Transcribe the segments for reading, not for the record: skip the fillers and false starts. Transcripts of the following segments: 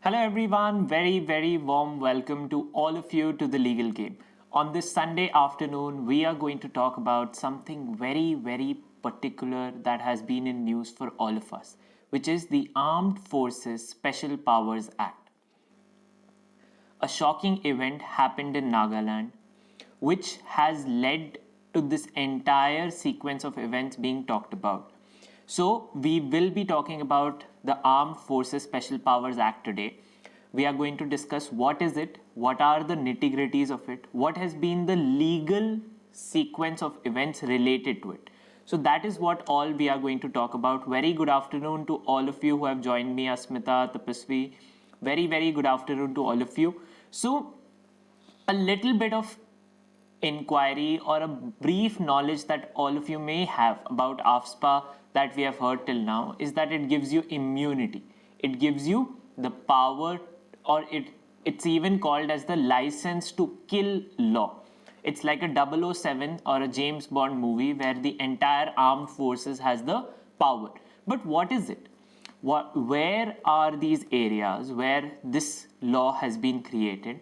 Hello everyone, very warm welcome to all of you to the Legal Game. On this Sunday afternoon, we are going to talk about something very particular that has been in news for all of us, which is the Armed Forces Special Powers Act. A shocking event happened in Nagaland, which has led to this entire sequence of events being talked about. So, we will be talking about the Armed Forces Special Powers Act today. We are going to discuss what is it, what are the nitty-gritties of it, what has been the legal sequence of events related to it. So that is what all we are going to talk about. Very good afternoon to all of you who have joined me, Asmita, Tapasvi. Very good afternoon to all of you. So a little bit of inquiry or a brief knowledge that all of you may have about AFSPA that we have heard till now is that it gives you immunity. It gives you the power, or it's even called as the license to kill law. It's like a 007 or a James Bond movie where the entire armed forces has the power. But what is it? Where are these areas where this law has been created?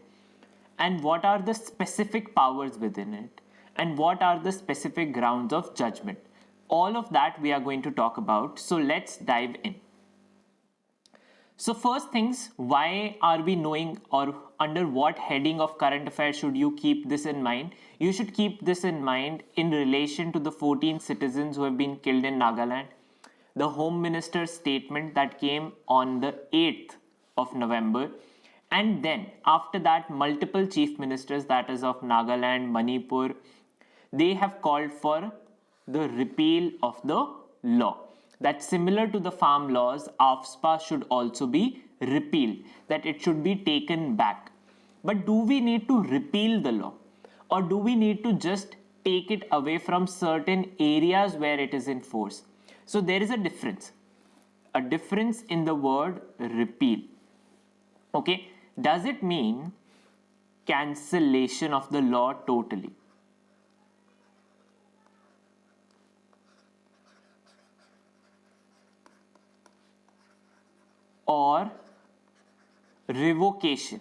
And what are the specific powers within it? And what are the specific grounds of judgment? All of that we are going to talk about. So let's dive in. So first things, why are we knowing, or under what heading of current affairs should you keep this in mind? You should keep this in mind in relation to the 14 citizens who have been killed in Nagaland. The Home Minister's statement that came on the 8th of November. And then after that, multiple chief ministers, that is of Nagaland, Manipur, they have called for the repeal of the law. That similar to the farm laws, AFSPA should also be repealed, that it should be taken back. But do we need to repeal the law, or do we need to just take it away from certain areas where it is in force? So there is a difference in the word repeal. Okay, does it mean cancellation of the law totally? Or revocation?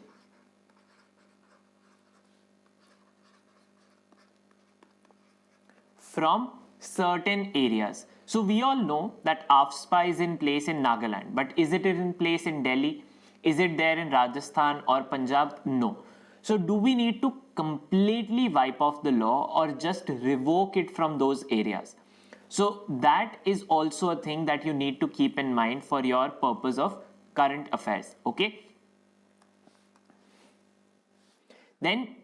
From certain areas. So we all know that AFSPA is in place in Nagaland, but is it in place in Delhi? Is it there in Rajasthan or Punjab? No. So do we need to completely wipe off the law or just revoke it from those areas? So that is also a thing that you need to keep in mind for your purpose of current affairs. Okay. Then,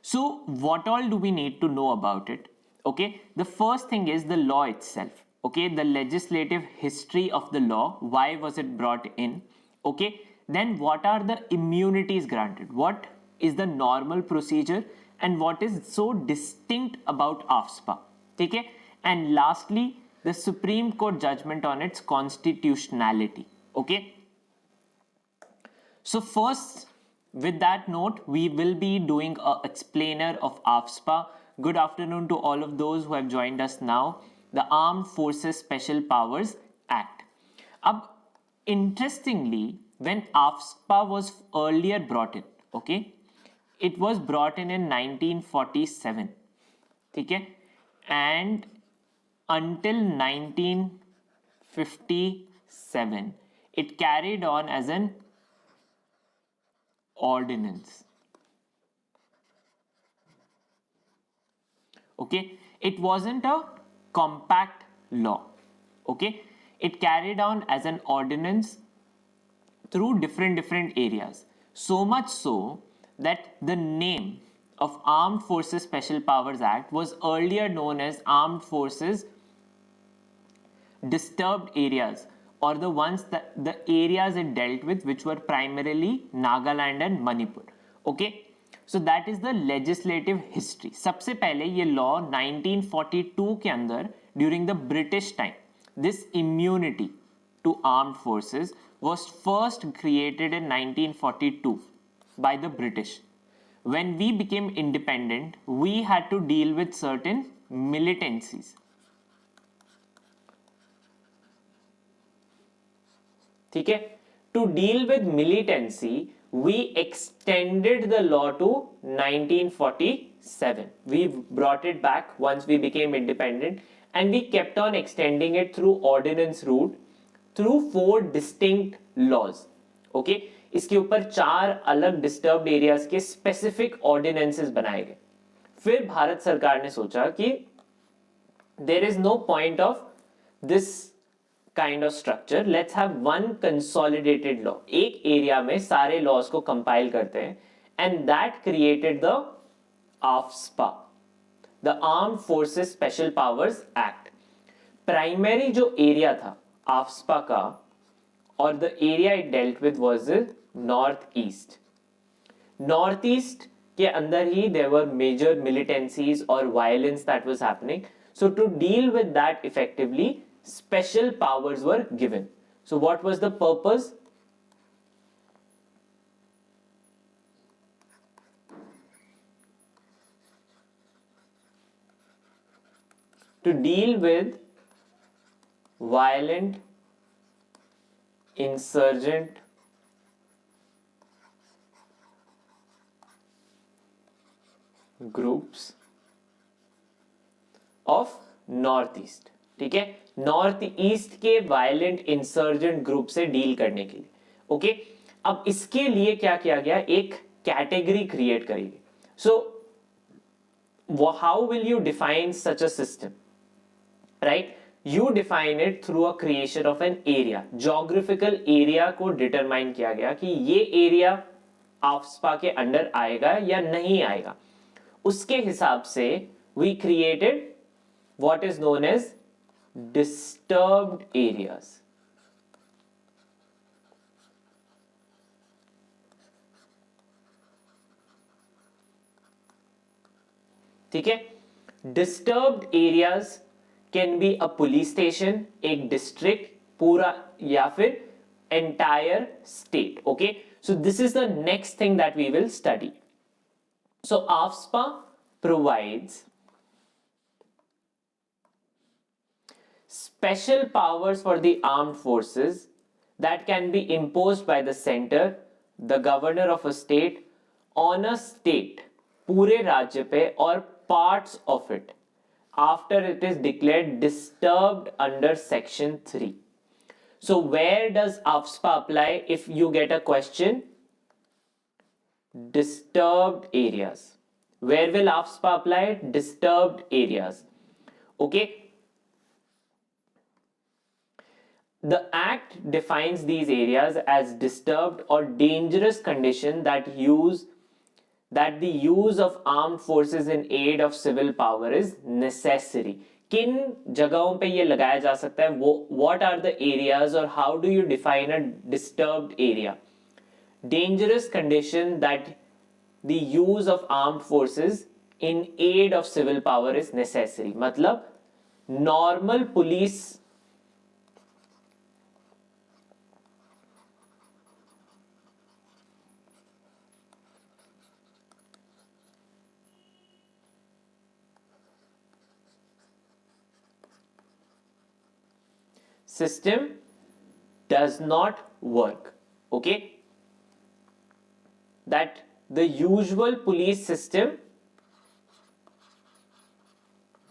so what all do we need to know about it? Okay. The first thing is the law itself. Okay. The legislative history of the law. Why was it brought in? Okay. Then what are the immunities granted? What is the normal procedure and what is so distinct about AFSPA? Okay. And lastly, the Supreme Court judgment on its constitutionality. Okay. So first, with that note, we will be doing an explainer of AFSPA. Good afternoon to all of those who have joined us now. The Armed Forces Special Powers Act. Interestingly, when AFSPA was earlier brought in, okay, it was brought in 1947, okay, and until 1957, it carried on as an ordinance. Okay, it wasn't a compact law. Okay, it carried on as an ordinance through different areas. So much so that the name of Armed Forces Special Powers Act was earlier known as Armed Forces Disturbed Areas, or the ones that the areas it dealt with, which were primarily Nagaland and Manipur. Okay, so that is the legislative history. सबसे पहले ये law 1942 के अंदर during the British time, this immunity to armed forces was first created in 1942 by the British. When we became independent, we had to deal with certain militancies. ठीक है, to deal with militancy, we extended the law to 1947. We brought it back once we became independent, and we kept on extending it through ordinance route through 4 distinct laws. Okay, इसके ऊपर 4 अलग disturbed areas के specific ordinances बनाए गए. फिर भारत सरकार ने सोचा कि there is no point of this kind of structure, let's have one consolidated law. एक area में सारे laws को compile करते हैं, and that created the AFSPA, the Armed Forces Special Powers Act. Primary जो area था AFSPA का, or the area it dealt with was the northeast. Northeast के अंदर ही there were major militancies or violence that was happening. So to deal with that effectively, special powers were given. So what was the purpose? To deal with violent insurgent groups of northeast. ठीक है, north east के violent insurgent group से deal करने के लिए. Okay, अब इसके लिए क्या किया गया, एक कैटेगरी क्रिएट करी गई. So how will you define such a system, right? You define it through a creation of an area. Geographical area को determine किया गया कि ये area AFSPA के अंडर आएगा या नहीं आएगा. उसके हिसाब से we created what is known as disturbed areas. ठीक है, disturbed areas can be a police station, एक district पूरा, या फिर entire state. Okay, so this is the next thing that we will study. So AFSPA provides special powers for the armed forces that can be imposed by the center, the governor of a state, on a state, पूरे राज्य पे, or parts of it, after it is declared disturbed under section 3. So where does AFSPA apply? If you get a question, disturbed areas. Where will AFSPA apply? Disturbed areas. Okay, the act defines these areas as disturbed or dangerous condition that the use of armed forces in aid of civil power is necessary. किन जगहों पे ये लगाया जा सकता है, what are the areas, or how do you define a disturbed area? Dangerous condition that the use of armed forces in aid of civil power is necessary. मतलब normal police system does not work. Okay, that the usual police system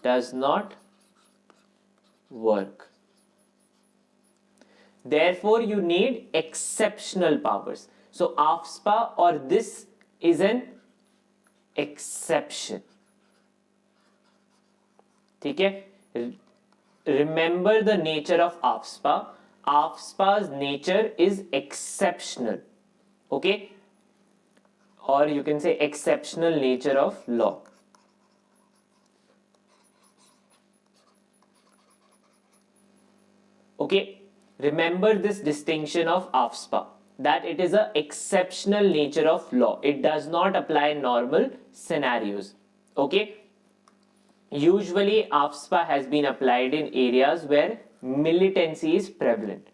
does not work. Therefore you need exceptional powers. So AFSPA, or this is an exception. ठीक है, remember the nature of AFSPA. AFSPA's nature is exceptional. Okay, or you can say exceptional nature of law. Okay, remember this distinction of AFSPA, that it is an exceptional nature of law. It does not apply in normal scenarios. Okay, usually AFSPA has been applied in areas where militancy is prevalent.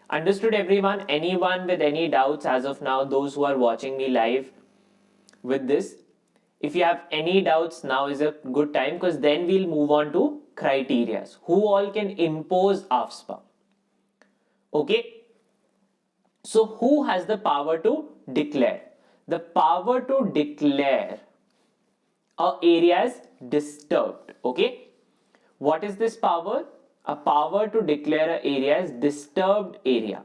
Understood everyone? Anyone with any doubts as of now, those who are watching me live with this? If you have any doubts, now is a good time, because then we'll move on to criteria. Who all can impose AFSPA? Okay, So who has the power to declare? The power to declare a area is disturbed. Okay. What is this power? A power to declare an area is disturbed area.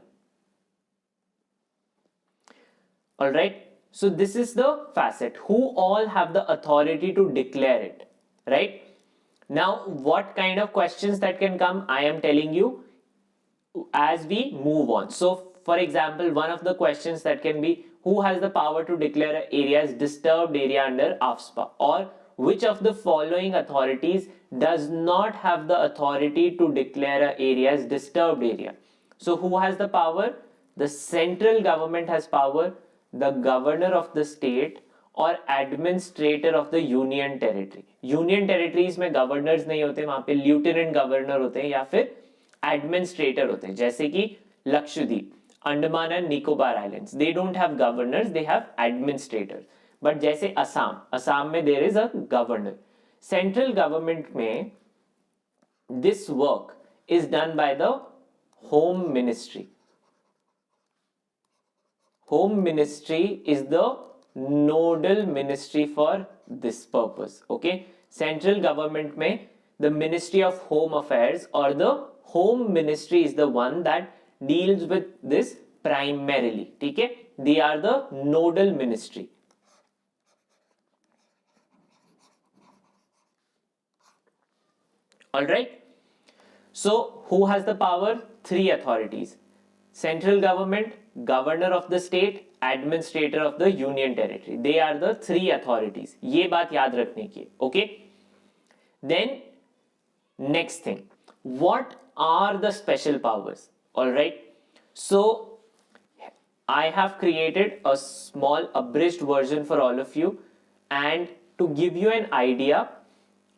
Alright. So this is the facet. Who all have the authority to declare it? Right. Now what kind of questions that can come? I am telling you as we move on. So for example, one of the questions that can be, who has the power to declare an area as disturbed area under AFSPA, or which of the following authorities does not have the authority to declare an area as disturbed area? So who has the power? The central government has power, the governor of the state, और administrator of the union territory. Union territories में governors नहीं होते, वहां पे ल्यूटेनेंट governor होते हैं या फिर एडमिनिस्ट्रेटर होते हैं. जैसे कि Lakshadweep, Andaman and Nicobar islands, they don't have governors, they have administrator. But जैसे असम में there is a governor. Central government में this work is done by the home ministry. Home Ministry is the nodal ministry for this purpose. Okay, central government में the Ministry of Home Affairs or the Home Ministry is the one that deals with this primarily. ठीक है, they are the nodal ministry. All right. So who has the power? Three authorities: central government, governor of the state, administrator of the union territory. They are the three authorities. ये बात याद रखने की. Okay. Then next thing, what are the special powers? All right. So I have created a small abridged version for all of you, and to give you an idea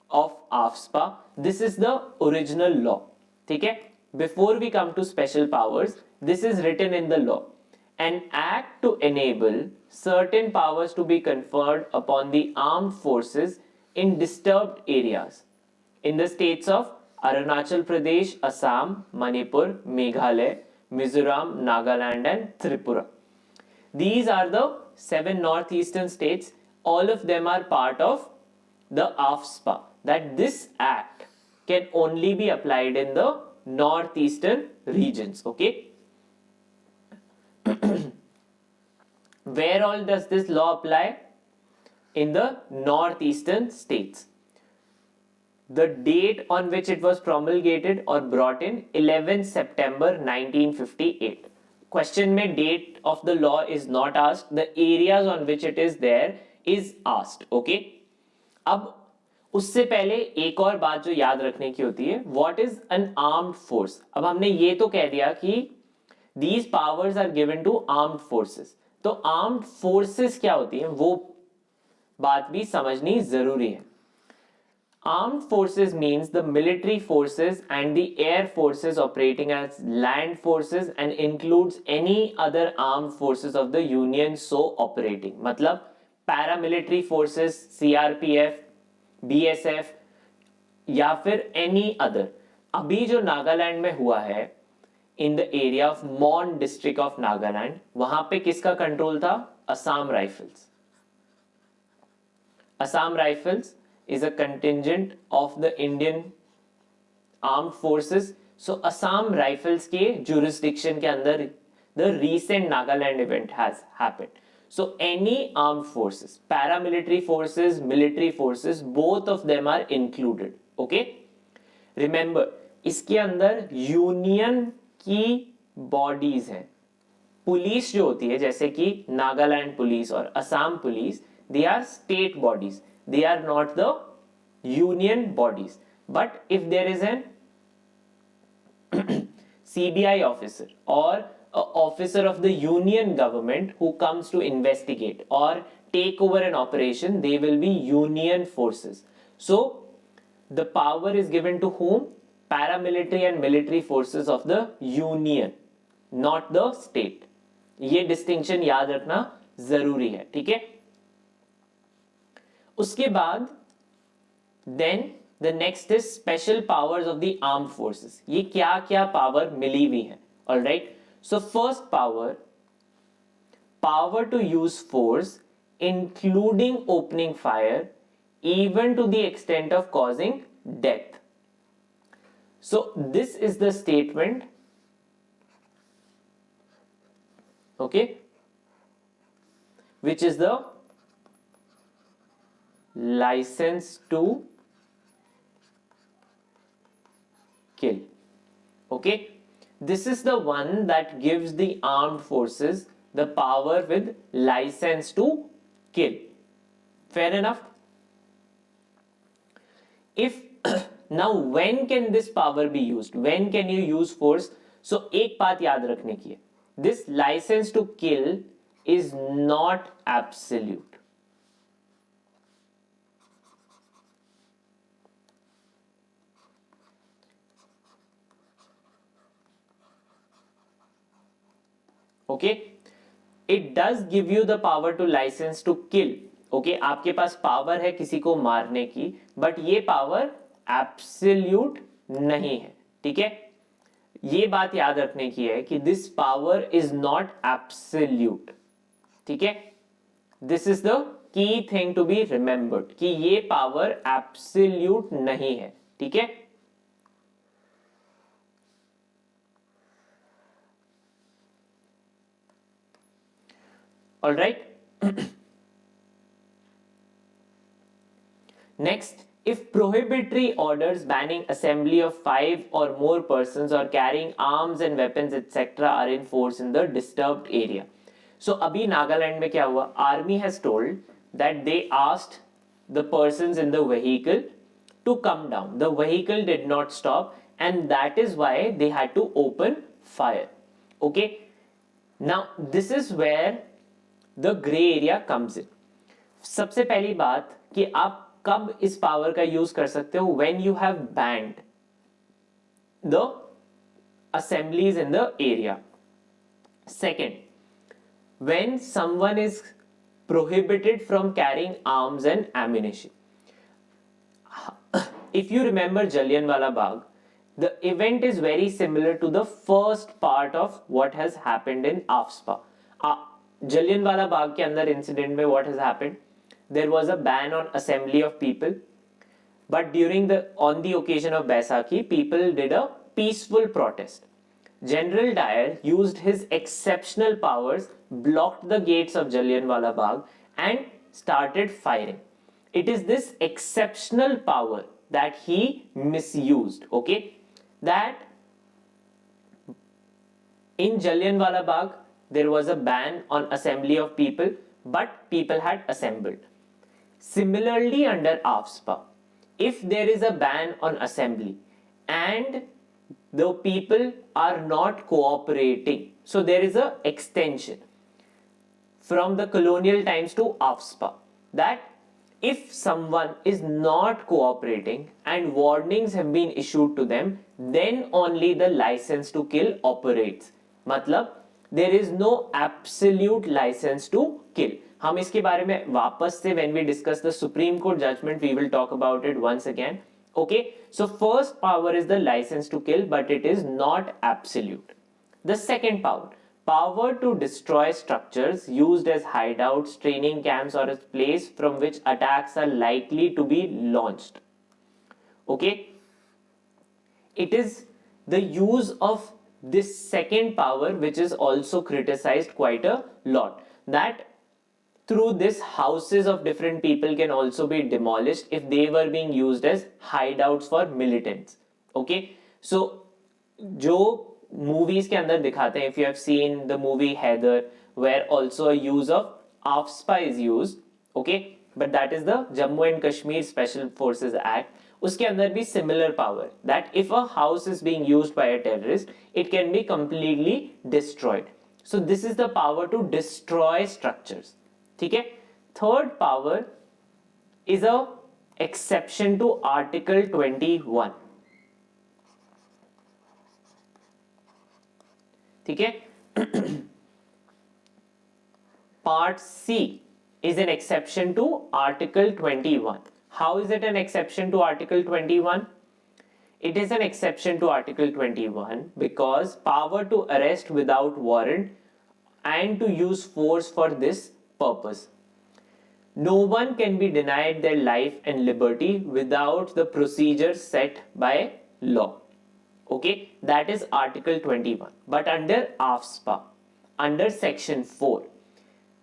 of AFSPA, this is the original law. ठीक है. Before we come to special powers, this is written in the law. An act to enable certain powers to be conferred upon the armed forces in disturbed areas in the states of Arunachal Pradesh, Assam, Manipur, Meghalaya, Mizoram, Nagaland and Tripura. These are the 7 northeastern states. All of them are part of the AFSPA. That this act can only be applied in the northeastern regions. Okay. Where all does this law apply? In the northeastern states. The date on which it was promulgated or brought in, 11 September 1958. Question में date of the law is not asked. The areas on which it is there is asked. Okay. अब उससे पहले एक और बात जो याद रखने की होती है, what is an armed force? अब हमने ये तो कह दिया कि these powers are given to armed forces. तो armed forces क्या होती है, वो बात भी समझनी जरूरी है. Armed forces means the military forces and the air forces operating as land forces and includes any other armed forces of the union so operating. मतलब paramilitary forces, CRPF, BSF या फिर any other. अभी जो नागालैंड में हुआ है, in the area of Mon district of Nagaland, वहां पे किसका कंट्रोल था? Assam Rifles. Assam Rifles is a contingent of the Indian armed forces. So Assam Rifles के jurisdiction के अंदर the recent Nagaland event has happened. So any armed forces, paramilitary forces, military forces, both of them are included. Okay. Remember, इसके अंदर union की bodies हैं. Police जो होती है, जैसे कि नागालैंड पुलिस और Assam police, they are state bodies, they are not the union bodies. But if there is an CBI officer or a officer of the union government who comes to investigate or take over an operation, they will be union forces. So the power is given to whom? Paramilitary and military forces of the union, not the state. ये distinction याद रखना जरूरी है. ठीक है. उसके बाद then the next is special powers of the armed forces. ये क्या क्या पावर मिली हुई है. All right. So first power power to use force, including opening fire, even to the extent of causing death. So this is the statement, okay, which is the license to kill. Okay, this is the one that gives the armed forces the power with license to kill. Fair enough? If now when can this power be used? When can you use force? So एक बात याद रखने की है, this license to kill is not absolute. Okay, it does give you the power to license to kill. Okay, आपके पास power है किसी को मारने की, बट ये पावर एब्सोल्यूट नहीं है. ठीक है, ये बात याद रखने की है कि this power is not absolute. ठीक है, this is the key thing to be remembered कि ये पावर एब्सोल्यूट नहीं है. ठीक है, all right. Next, if prohibitory orders banning assembly of 5 or more persons or carrying arms and weapons etc. are in force in the disturbed area. So अभी नागालैंड में क्या हुआ? Army has told that they asked the persons in the vehicle to come down. The vehicle did not stop and that is why they had to open fire. Okay, now this is where the gray area comes in. सबसे पहली बात कि आप कब इस power का use कर सकते हो? when you have banned the assemblies in the area. Second, when someone is prohibited from carrying arms and ammunition. If you remember Jallianwala Bagh, the event is very similar to the first part of what has happened in AFSPA. Jallianwala Bagh के अंदर incident में what has happened? There was a ban on assembly of people, but on the occasion of Baisakhi, people did a peaceful protest. General Dyer used his exceptional powers, blocked the gates of Jallianwala Bagh and started firing. It is this exceptional power that he misused. Okay, that in Jallianwala Bagh there was a ban on assembly of people, but people had assembled. Similarly, under AFSPA, if there is a ban on assembly and the people are not cooperating, so there is a extension from the colonial times to AFSPA, that if someone is not cooperating and warnings have been issued to them, then only the license to kill operates. मतलब there is no absolute license to kill. हम इसके बारे में वापस से when we discuss the Supreme Court judgment we will talk about it once again. Okay, so first power is the license to kill, but it is not absolute. The second power to destroy structures used as hideouts, training camps or a place from which attacks are likely to be launched. Okay, it is the use of this second power which is also criticized quite a lot, that through this houses of different people can also be demolished if they were being used as hideouts for militants. Okay, so जो movies के अंदर दिखाते हैं, if you have seen the movie Heather, where also a use of AFSPA is used, okay, but that is the Jammu and Kashmir Special Forces Act. उसके अंदर भी similar power, that if a house is being used by a terrorist, it can be completely destroyed. So this is the power to destroy structures. ठीक है, third power is a exception to Article 21. ठीक है, Part C is an exception to Article 21. How is it an exception to Article 21? It is an exception to Article 21 because power to arrest without warrant and to use force for this purpose. No one can be denied their life and liberty without the procedure set by law. Okay, that is Article 21. But under AFSPA, under Section 4,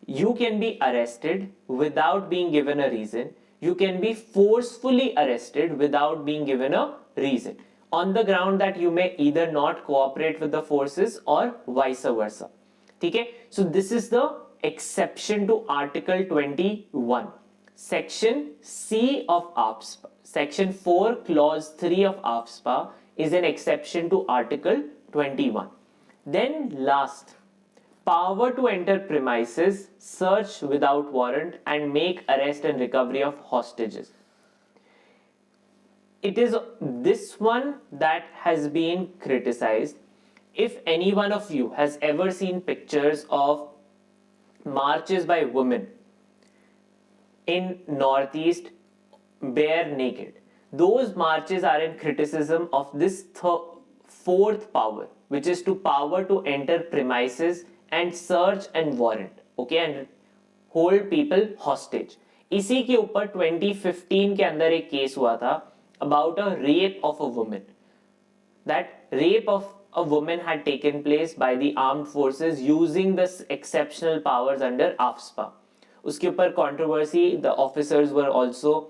you can be arrested without being given a reason. You can be forcefully arrested without being given a reason, on the ground that you may either not cooperate with the forces or vice versa. Okay? So this is the exception to Article 21. Section C of AFSPA, Section 4, Clause 3 of AFSPA is an exception to Article 21. Then last, power to enter premises, search without warrant and make arrest and recovery of hostages. It is this one that has been criticized. If any one of you has ever seen pictures of marches by women in Northeast bare naked, those marches are in criticism of this fourth power, which is to power to enter premises and search and warrant, okay, and hold people hostage. इसी के ऊपर 2015 के अंदर एक case हुआ था about a rape of a woman. That rape of a woman had taken place by the armed forces using the exceptional powers under AFSPA. उसके ऊपर controversy, the officers were also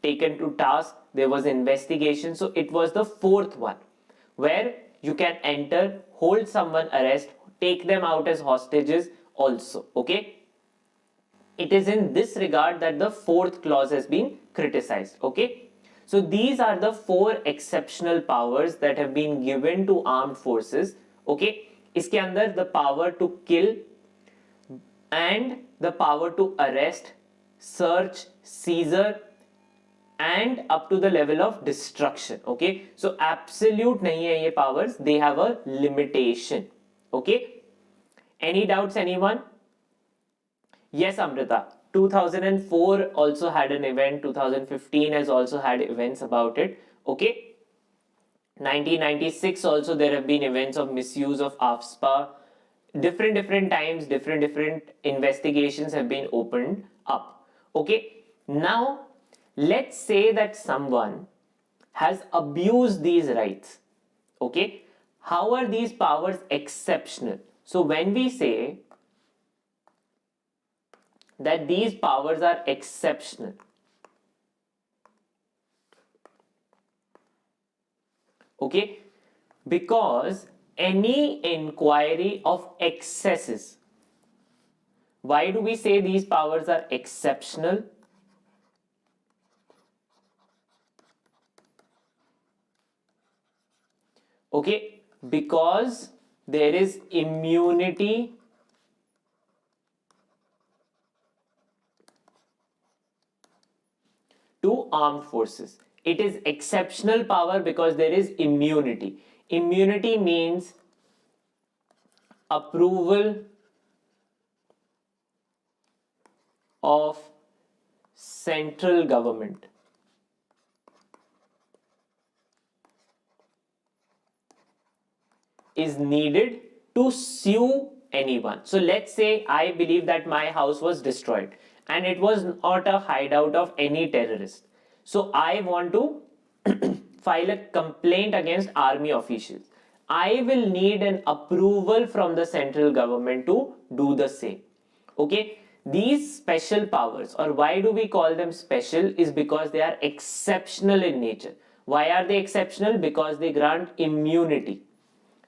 taken to task, there was investigation, so it was the fourth one where you can enter, hold someone arrest, take them out as hostages also, okay? It is in this regard that the fourth clause has been criticized, okay? So these are the four exceptional powers that have been given to armed forces, okay? इसके अंदर the power to kill and the power to arrest, search, seizure and up to the level of destruction, okay? So absolute नहीं है ये powers, they have a limitation, okay? Any doubts, anyone? Yes, Amrita. 2004 also had an event. 2015 has also had events about it. Okay. 1996 also there have been events of misuse of AFSPA. Different times, different investigations have been opened up. Okay. Now, let's say that someone has abused these rights. Okay. How are these powers exceptional? So when we say that these powers are exceptional, okay, because any inquiry of excesses. Why do we say these powers are exceptional? Okay, because there is immunity to armed forces. It is exceptional power because there is immunity. Immunity means approval of central government. Is needed to sue anyone. So let's say I believe that my house was destroyed and it was not a hideout of any terrorist. So I want to file a complaint against army officials. I will need an approval from the central government to do the same. Okay, these special powers, or why do we call them special, is because they are exceptional in nature. Why are they exceptional? Because they grant immunity.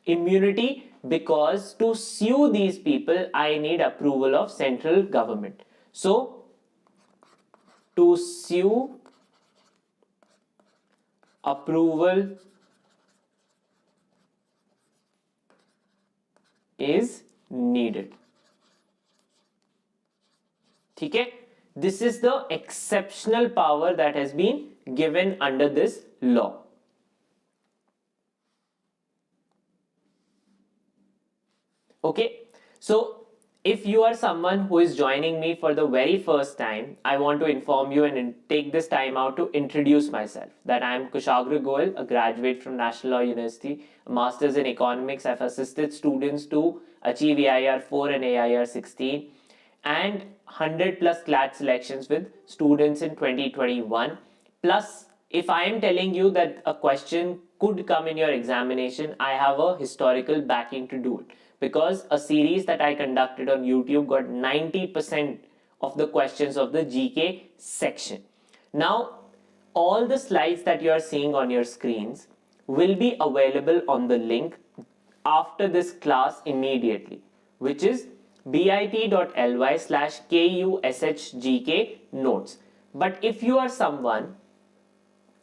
Immunity because to sue these people I need approval of central government. So to sue, approval is needed. ठीक है? This is the exceptional power that has been given under this law. Okay, so if you are someone who is joining me for the very first time, I want to inform you and take this time out to introduce myself. That I am Kushagra Goyal, a graduate from National Law University, a master's in economics. I've assisted students to achieve AIR 4 and AIR 16, and 100 plus CLAT selections with students in 2021. Plus, if I am telling you that a question could come in your examination, I have a historical backing to do it, because a series that I conducted on YouTube got 90% of the questions of the GK section. Now, all the slides that you are seeing on your screens will be available on the link after this class immediately, which is bit.ly/kushgk notes. But if you are someone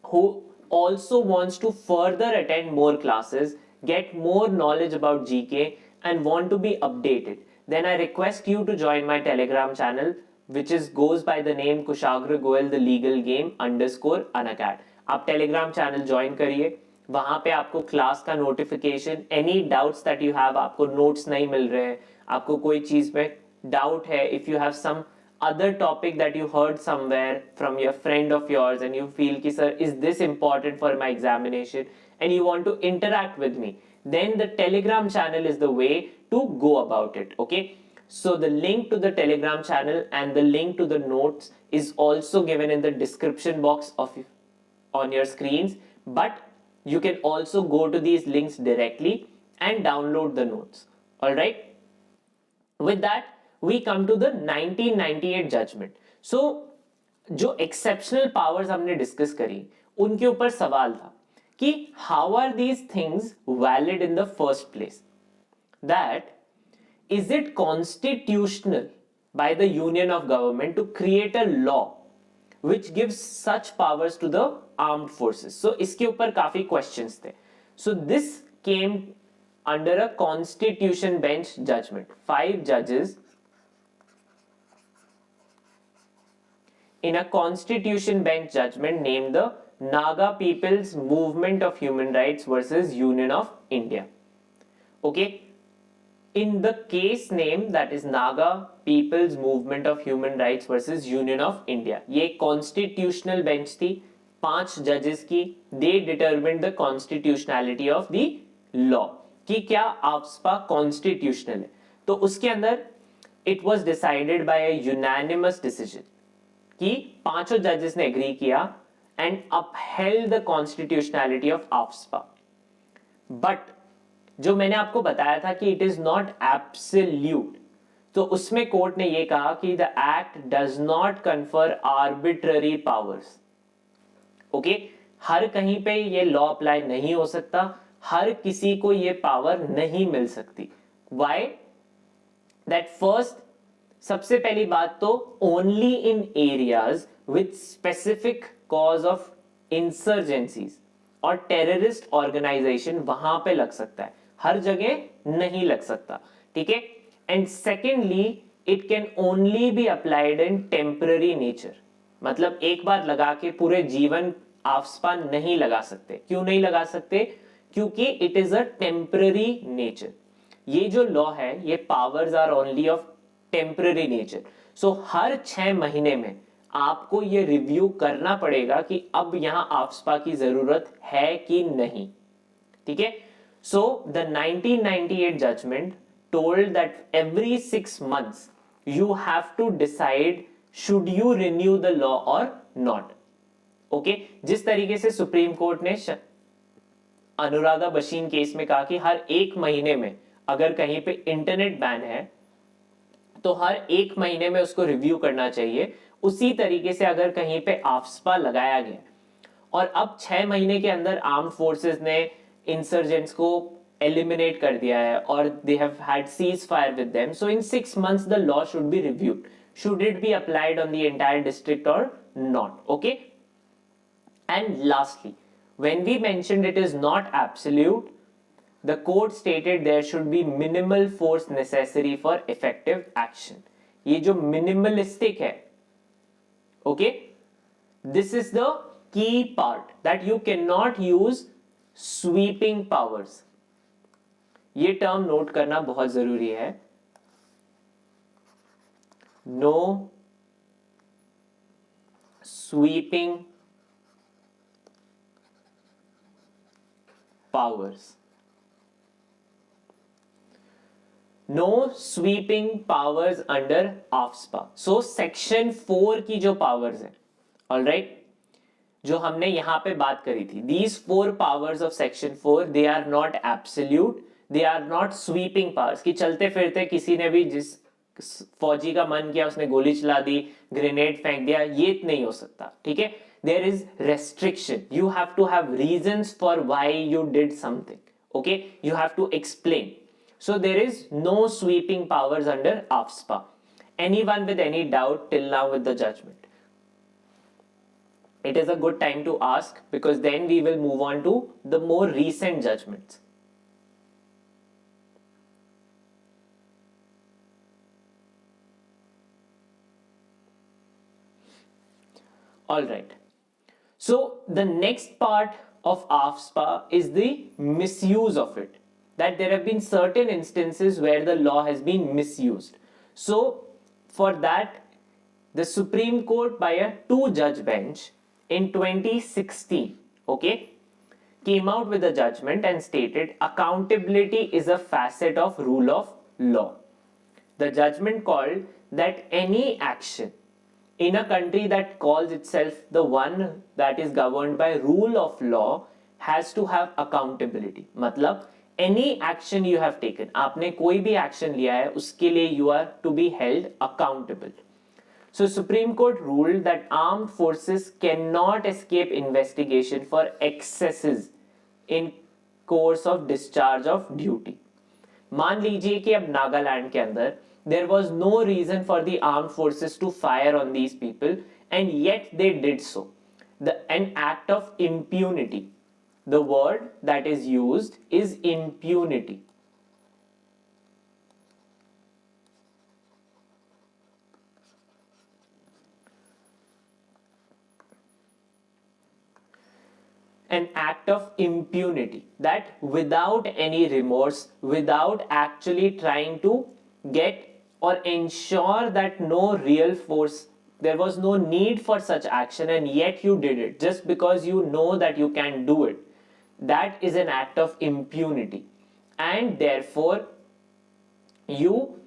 who also wants to further attend more classes, get more knowledge about GK, and want to be updated, then I request you to join my Telegram channel, which goes by the name Kushagra Goyal the Legal Game _Unacad. आप Telegram channel join करिए, वहां पे आपको class का notification, any doubts that you have, आपको notes नहीं मिल रहे हैं, आपको कोई चीज में डाउट है, if you have some other topic that you heard somewhere from your friend of yours and you feel ki sir, is this important for my examination, and you want to interact with me, then the Telegram channel is the way to go about it. Okay, so the link to the Telegram channel and the link to the notes is also given in the description box of on your screens, but you can also go to these links directly and download the notes. All right, with that we come to the 1998 judgment. So जो exceptional powers हमने discuss करी, उनके ऊपर सवाल था कि how are these things valid in the first place? That is it constitutional by the union of government to create a law which gives such powers to the armed forces? So इसके ऊपर काफी questions थे. So this came under a constitution bench judgment. 5 judges in a constitution bench judgment named the Naga People's Movement of Human Rights versus Union of India. Okay, in the case name, that is Naga People's Movement of Human Rights versus Union of India, ये constitutional bench थी, 5 judges की. They determined the constitutionality of the law, कि क्या AFSPA constitutional है. तो उसके अंदर it was decided by a unanimous decision कि 5 जजेस ने एग्री किया and upheld the constitutionality of AFSPA. But जो मैंने आपको बताया था कि इट इज नॉट एब्सोल्यूट, तो उसमें कोर्ट ने यह कहा कि the act does not confer arbitrary powers. Okay, हर कहीं पे ये लॉ अप्लाई नहीं हो सकता, हर किसी को ये पावर नहीं मिल सकती. व्हाई? दैट फर्स्ट, सबसे पहली बात तो only in areas with specific cause of insurgencies और टेररिस्ट ऑर्गेनाइजेशन वहां पे लग सकता है, हर जगह नहीं लग सकता. ठीक है. And secondly, it can only be applied in temporary nature. मतलब एक बार लगा के पूरे जीवन AFSPA नहीं लगा सकते. क्यों नहीं लगा सकते? क्योंकि it is a temporary nature. ये जो लॉ है, ये powers are only of temporary nature. So हर 6 महीने में आपको ये रिव्यू करना पड़ेगा कि अब यहां AFSPA की जरूरत है कि नहीं. ठीक है. So the 1998 judgement told that every 6 months you have to decide should you renew the law or not. Okay, जिस तरीके से सुप्रीम कोर्ट ने अनुराधा बशीन केस में कहा कि हर 1 महीने में अगर कहीं पे इंटरनेट बैन है तो हर 1 महीने में उसको रिव्यू करना चाहिए, उसी तरीके से अगर कहीं पे AFSPA लगाया गया और अब 6 महीने के अंदर आर्म्ड फोर्सेस ने इंसर्जेंट्स को एलिमिनेट कर दिया है और they have had cease fire with them, so in 6 months the law should be reviewed. Should it be applied on the entire district or not? Okay. And lastly, when we mentioned it is not absolute, the court stated there should be minimal force necessary for effective action. ये जो minimalistic है, okay, this is the key part, that you cannot use sweeping powers. ये term note करना बहुत जरूरी है. No sweeping powers. No sweeping powers under AFSPA. So section 4 की जो पावर्स है, ऑलराइट, जो हमने यहां पे बात करी थी, these 4 powers of section 4 they are not absolute, they are not sweeping powers कि चलते फिरते किसी ने भी जिस फौजी का मन किया उसने गोली चला दी, ग्रेनेड फेंक दिया, ये नहीं हो सकता. ठीक है, there is restriction. You have to have reasons for why you did something. Okay, you have to explain. So there is no sweeping powers under AFSPA. Anyone with any doubt till now with the judgment? It is a good time to ask, because then we will move on to the more recent judgments. All right. So the next part of AFSPA is the misuse of it. That there have been certain instances where the law has been misused. So for that, the Supreme Court by a 2-judge bench in 2016, okay, came out with a judgment and stated accountability is a facet of rule of law. The judgment called that any action in a country that calls itself the one that is governed by rule of law has to have accountability. मतलब any action you have taken, आपने कोई भी action लिया है, उसके लिए you are to be held accountable. So Supreme Court ruled that armed forces cannot escape investigation for excesses in course of discharge of duty. मान लीजिए कि अब नागालैंड के अंदर there was no reason for the armed forces to fire on these people, and yet they did so. An act of impunity. The word that is used is impunity. An act of impunity, that without any remorse, without actually trying to get or ensure that no real force, there was no need for such action, and yet you did it just because you know that you can do it. That is an act of impunity, and therefore you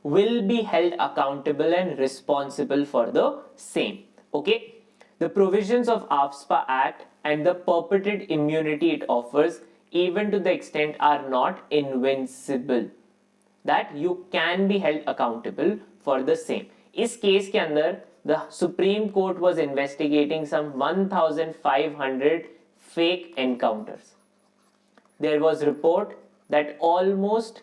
will be held accountable and responsible for the same. Okay, the provisions of AFSPA Act and the purported immunity it offers, even to the extent, are not invincible, that you can be held accountable for the same. इस case के अंदर the Supreme Court was investigating some 1,500 fake encounters. There was report that almost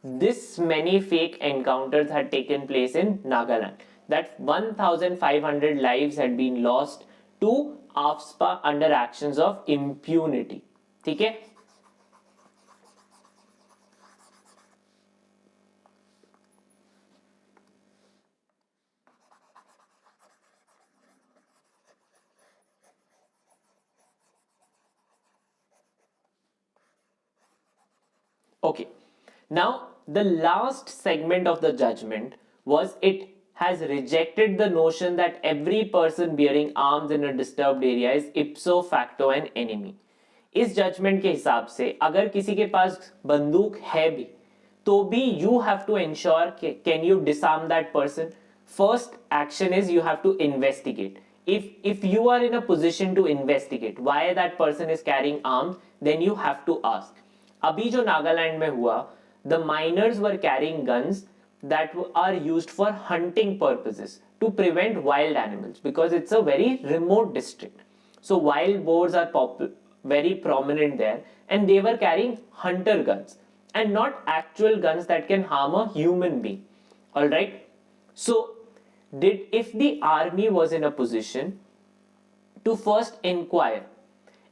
this many fake encounters had taken place in Nagaland. That 1,500 lives had been lost to AFSPA under actions of impunity. ठीक है? Okay, now the last segment of the judgment was it has rejected the notion that every person bearing arms in a disturbed area is ipso facto an enemy. इस judgement के हिसाब से अगर किसी के पास बंदूक है भी तो भी you have to ensure can you disarm that person. First action is you have to investigate. If you are in a position to investigate why that person is carrying arms, then you have to ask. अभी जो नागालैंड में हुआ, the miners were carrying guns that are used for hunting purposes to prevent wild animals, because it's a very remote district. So wild boars are very prominent there, and they were carrying hunter guns and not actual guns that can harm a human being. All right. So if the army was in a position to first inquire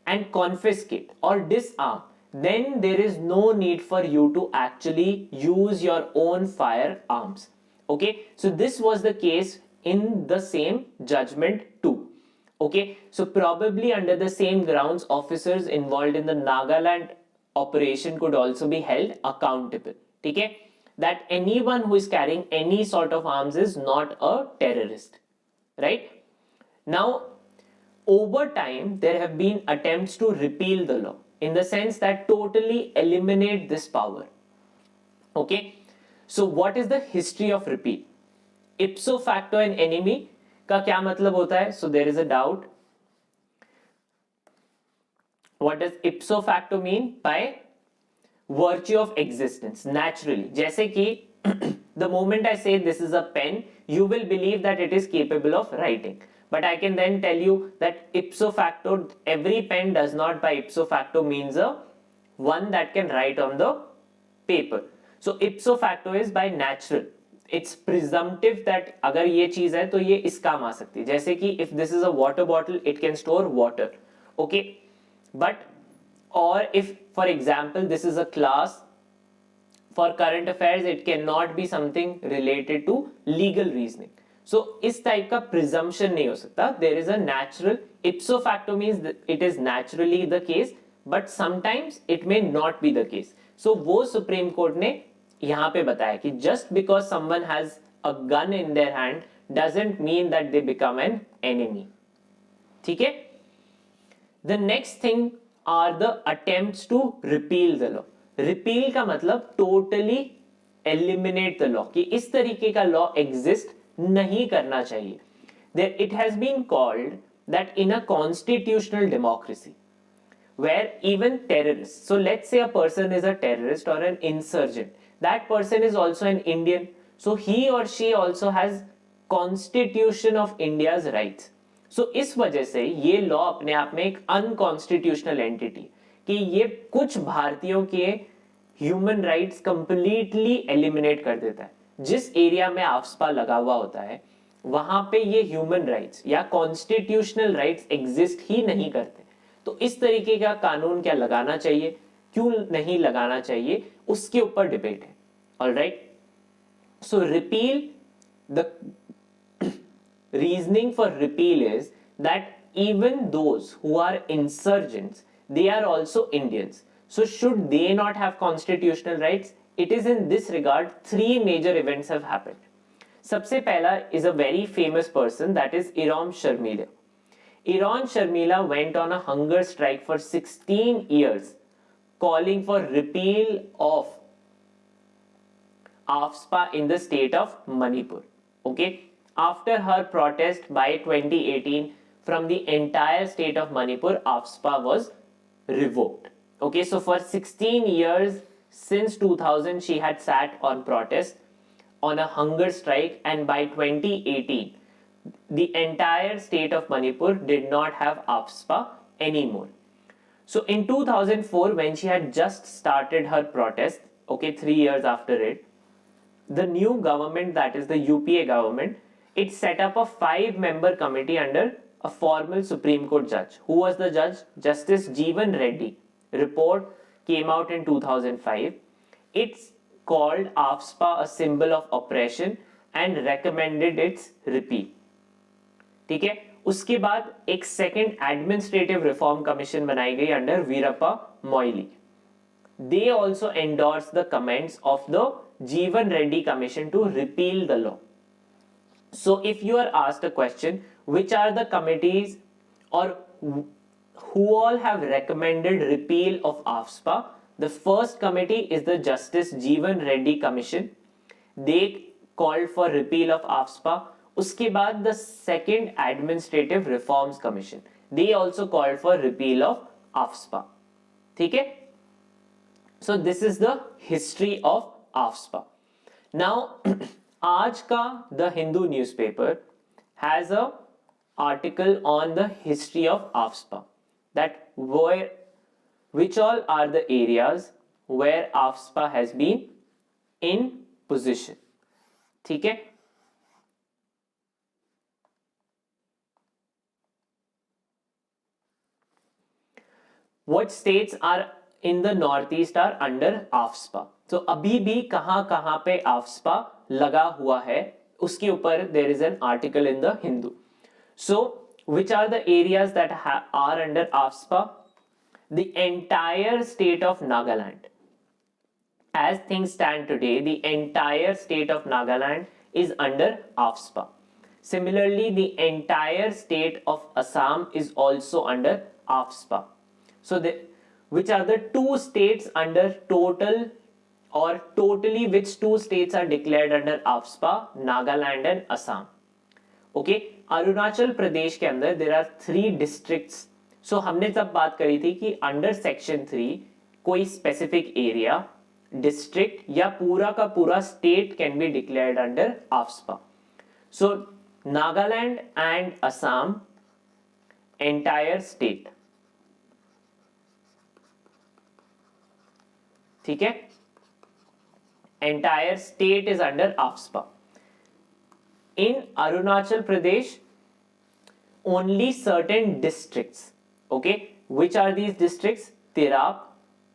and confiscate or disarm, then there is no need for you to actually use your own firearms. Okay, so this was the case in the same judgment too. Okay, so probably under the same grounds, officers involved in the Nagaland operation could also be held accountable. Okay, that anyone who is carrying any sort of arms is not a terrorist, right? Now, over time, there have been attempts to repeal the law, in the sense that totally eliminate this power. Okay, so what is the history of repeal? Ipso facto an enemy का क्या मतलब होता है? So there is a doubt. What does ipso facto mean? By virtue of existence, naturally. जैसे कि the moment I say this is a pen, you will believe that it is capable of writing. But I can then tell you that ipso facto, every pen does not by ipso facto means a one that can write on the paper. So ipso facto is by natural. It's presumptive that अगर ये चीज है तो ये इस काम आ सकती है. जैसे कि if this is a water bottle, it can store water. Okay, but or if for example this is a class for current affairs, it cannot be something related to legal reasoning. So इस type का presumption नहीं हो सकता. There is a natural ipso facto means that it is naturally the case, but sometimes it may not be the case. So वो Supreme Court ने यहाँ पे बताया कि just because someone has a gun in their hand doesn't mean that they become an enemy. ठीक है? The next thing are the attempts to repeal the law. Repeal का मतलब totally eliminate the law, कि इस तरीके का law exist नहीं करना चाहिए. There it has been called that in a constitutional democracy where even terrorists, so let's say a person is a terrorist or an insurgent, that person is also an Indian, so he or she also has Constitution of India's rights. So इस वजह से ये law अपने आप में एक unconstitutional entity कि ये कुछ भारतीयों के ह्यूमन राइट्स कंप्लीटली एलिमिनेट कर देता है. जिस एरिया में आफ्सपा लगा हुआ होता है वहां पे ये ह्यूमन राइट्स या कॉन्स्टिट्यूशनल राइट्स एग्जिस्ट ही नहीं करते. तो इस तरीके का कानून क्या लगाना चाहिए, क्यों नहीं लगाना चाहिए, उसके ऊपर डिबेट है. Alright, so repeal, the reasoning for repeal is that even those who are insurgents, they are also Indians. So should they not have constitutional rights? It is in this regard three major events have happened. सबसे पहला is a very famous person, that is Iram Sharmila. Iram Sharmila went on a hunger strike for 16 years calling for repeal of AFSPA in the state of Manipur. Okay, after her protest by 2018 from the entire state of Manipur, AFSPA was revoked. Okay, so for 16 years since 2000 she had sat on protest on a hunger strike, and by 2018 the entire state of Manipur did not have AFSPA anymore. So in 2004 when she had just started her protest, okay, 3 years after it, the new government, that is the UPA government, it set up a 5-member committee under a formal Supreme Court judge. Who was the judge? Justice Jeevan Reddy. Report came out in 2005. It's called AFSPA a symbol of oppression and recommended its repeal. ठीक है, उसके बाद एक second administrative reform commission बनाई गई under Veerappa Moily. They also endorsed the comments of the Jeevan Reddy Commission to repeal the law. So if you are asked a question, which are the committees or who all have recommended repeal of AFSPA, the first committee is the Justice Jeevan Reddy Commission. They called for repeal of AFSPA. उसके बाद the second Administrative Reforms Commission, they also called for repeal of AFSPA. ठीक है? So this is the history of AFSPA. Now आज का The Hindu newspaper has a article on the history of AFSPA, that which all are the areas where AFSPA has been in position. ठीक है? What states are in the northeast are under AFSPA. So अभी भी कहां पे AFSPA लगा हुआ है उसके ऊपर there is an article in the Hindu. So which are the areas that are under AFSPA? The entire state of Nagaland. As things stand today, the entire state of Nagaland is under AFSPA. Similarly, the entire state of Assam is also under AFSPA. So which are the two states under total or totally which two states are declared under AFSPA? Nagaland and Assam. Okay, Arunachal Pradesh के अंदर there are 3 districts. So हमने तब बात करी थी कि under section 3 कोई specific area, district या पूरा का पूरा state can be declared under AFSPA. So Nagaland and Assam, entire state. ठीक है, entire state is under AFSPA. In Arunachal Pradesh, only certain districts. Okay, which are these districts? Tirap,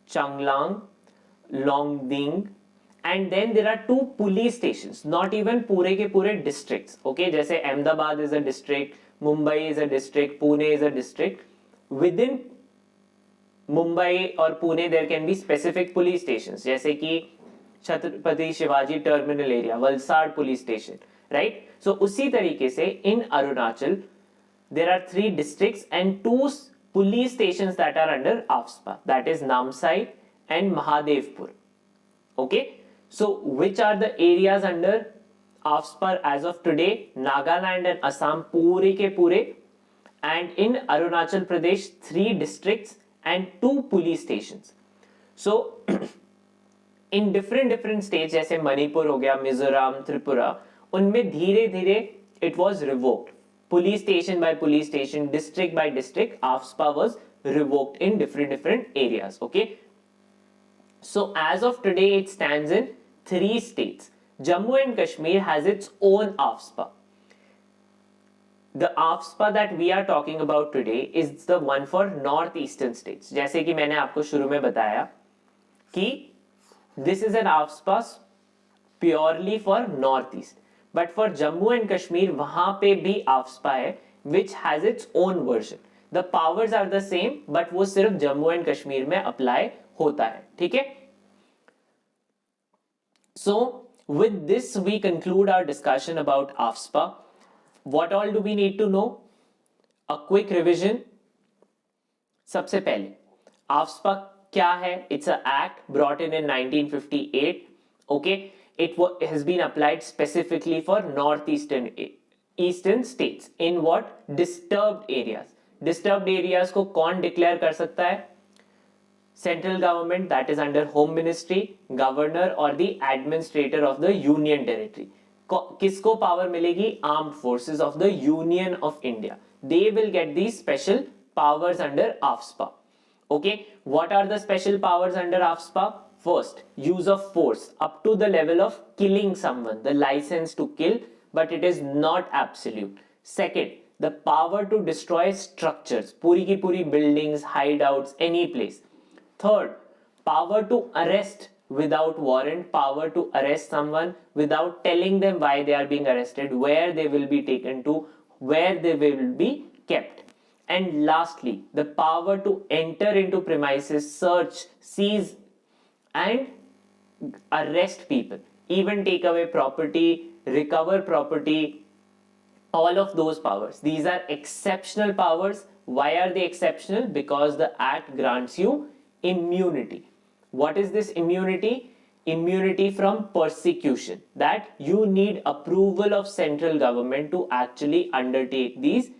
Changlang, Longding, and then there are 2 police stations. Not even पूरे के पूरे districts. Okay, जैसे Ahmedabad is a district, Mumbai is a district, Pune is a district. Within Mumbai or Pune there can be specific police stations. जैसे कि Chhatrapati Shivaji terminal area, Valsad police station, right. So उसी तरीके से in Arunachal there are 3 districts and 2 police stations that are under AFSPA, that is Namsai and Mahadevpur. Okay, so which are the areas under AFSPA as of today? Nagaland and Assam पूरे के पूरे, and in Arunachal Pradesh 3 districts and 2 police stations. So in different states जैसे मणिपुर हो गया, मिजोरम, त्रिपुरा, उनमें धीरे धीरे it was revoked. Police station by police station, district by district, AFSPA was revoked in different areas. Okay, so as of today it stands in 3 states. Jammu and Kashmir has its own AFSPA. The AFSPA that we are talking about today is the one for northeastern states. जैसे कि मैंने आपको शुरू में बताया कि this is an AFSPA purely for northeast. But for Jammu and Kashmir वहां पे भी AFSPA है which has its own version. The powers are the same but वो सिर्फ जम्मू एंड कश्मीर में अप्लाई होता है. ठीक है, so with this we conclude our discussion about AFSPA. What all do we need to know? A quick revision. सबसे पहले AFSPA क्या है? It's an act brought in 1958. Okay, it has been applied specifically for eastern states. In what? Disturbed areas. Disturbed areas को कौन declare कर सकता है? Central government, that is under Home Ministry, Governor or the Administrator of the Union Territory. किसको power मिलेगी? Armed Forces of the Union of India. They will get these special powers under AFSPA. Okay, what are the special powers under AFSPA? First, use of force up to the level of killing someone, the license to kill, but it is not absolute. Second, the power to destroy structures, puri ki puri buildings, hideouts, any place. Third, power to arrest without warrant, power to arrest someone without telling them why they are being arrested, where they will be taken to, where they will be kept. And lastly, the power to enter into premises, search, seize and arrest people, even take away property, recover property, all of those powers. These are exceptional powers. Why are they exceptional? Because the act grants you immunity. What is this immunity? Immunity from persecution, that you need approval of central government to actually undertake these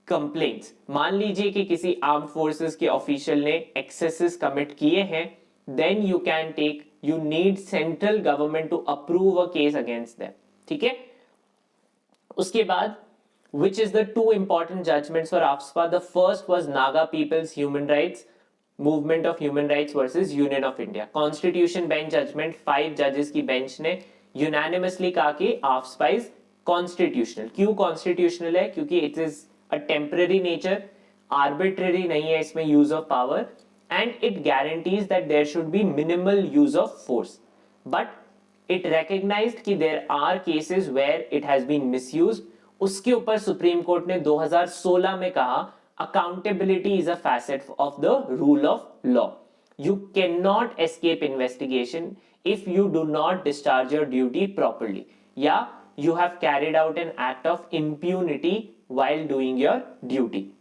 complaints. मान लीजिए कि किसी arm forces के official ने excesses commit किए हैं, then you can take, you need central government to approve a case against them. ठीक है, उसके बाद which is the 2 important judgments for AFSPA? The first was Naga People's Human Rights Movement of Human Rights versus Union of India. Constitution bench judgment, 5 judges की bench ने unanimously कहा कि AFSPA is constitutional. क्यों constitutional है? क्योंकि it is a temporary nature, arbitrary नहीं है इसमें use of power, and it guarantees that there should be minimal use of force. But it recognized कि there are cases where it has been misused. उसके ऊपर supreme court ने 2016 में कहा accountability is a facet of the rule of law. You cannot escape investigation if you do not discharge your duty properly. Yeah, you have carried out an act of impunity while doing your duty.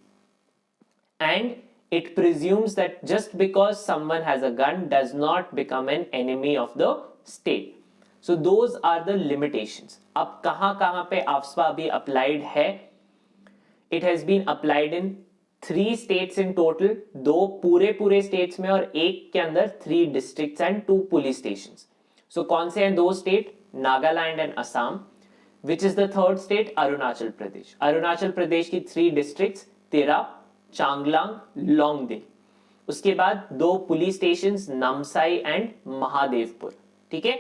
And It presumes that just because someone has a gun does not become an enemy of the state. So those are the limitations. अब कहाँ पे AFSPA अभी applied है? It has been applied in 3 states in total, 2 पूरे states में और एक के अंदर 3 districts and 2 police stations. So कौन से हैं 2 state? Nagaland and Assam. Which is the third state? Arunachal Pradesh. Arunachal Pradesh की 3 districts, तेरा, चांगलांग, लोंगडिंग. उसके बाद 2 police stations, Namsai and Mahadevpur. ठीक है.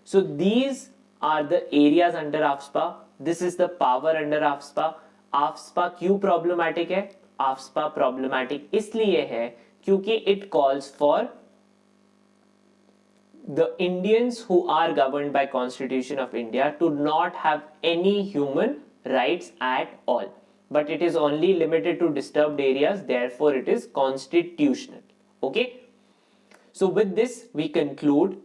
So these are the areas under AFSPA. This is the power under AFSPA. AFSPA क्यों problematic है? AFSPA problematic इसलिए है क्योंकि it calls for the Indians who are governed by Constitution of India to not have any human rights at all. But it is only limited to disturbed areas, therefore it is constitutional. Okay? So with this we conclude.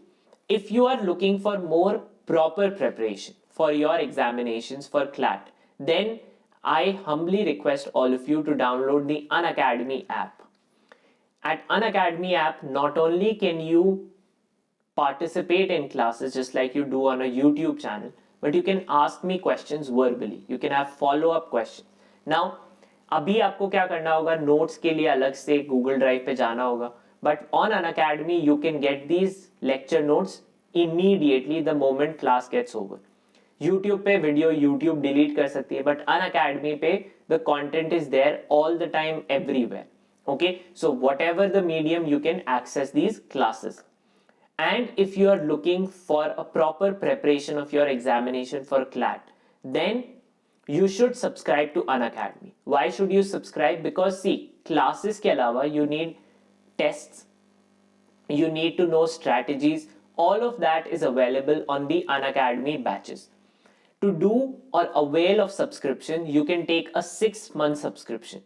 If you are looking for more proper preparation for your examinations for CLAT, then I humbly request all of you to download the Unacademy app. At Unacademy app, not only can you participate in classes just like you do on a YouTube channel, but you can ask me questions verbally. You can have follow-up questions. Now, अभी आपको क्या करना होगा? Notes के लिए अलग से Google Drive पे जाना होगा. But on Unacademy, you can get these lecture notes immediately the moment class gets over. YouTube पे video YouTube delete कर सकती है, but Unacademy पे the content is there all the time everywhere. Okay, so whatever the medium, you can access these classes. And if you are looking for a proper preparation of your examination for CLAT, then you should subscribe to Unacademy. Why should you subscribe? Because see, classes के अलावा you need tests, you need to know strategies. All of that is available on the Unacademy batches. To do or avail of subscription, you can take a 6-month subscription.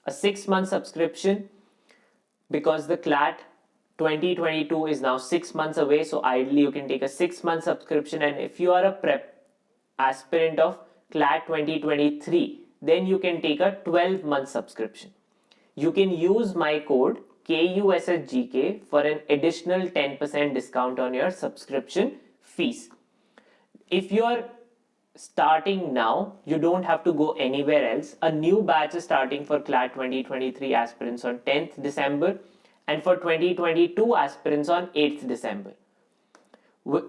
A 6-month subscription, because the CLAT 2022 is now 6 months away, so ideally you can take a 6-month subscription. And if you are a prep aspirant of CLAT 2023, then you can take a 12-month subscription. You can use my code KUSSGK for an additional 10% discount on your subscription fees. If you are starting now, you don't have to go anywhere else. A new batch is starting for CLAT 2023 aspirants on 10th December and for 2022 aspirants on 8th December.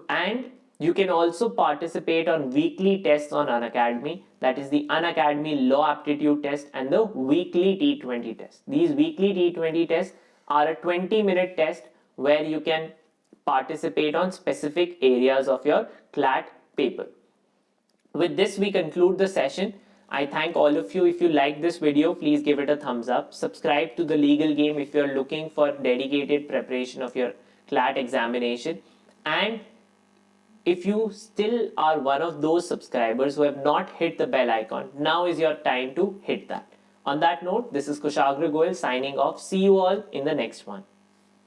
And you can also participate on weekly tests on Unacademy. That is the Unacademy Law Aptitude Test and the weekly T20 test. These weekly T20 tests are a 20-minute test where you can participate on specific areas of your CLAT paper. With this, we conclude the session. I thank all of you. If you like this video, please give it a thumbs up. Subscribe to the Legal Game if you're looking for dedicated preparation of your CLAT examination. And if you still are one of those subscribers who have not hit the bell icon, now is your time to hit that. On that note, this is Kushagra Goyal signing off. See you all in the next one.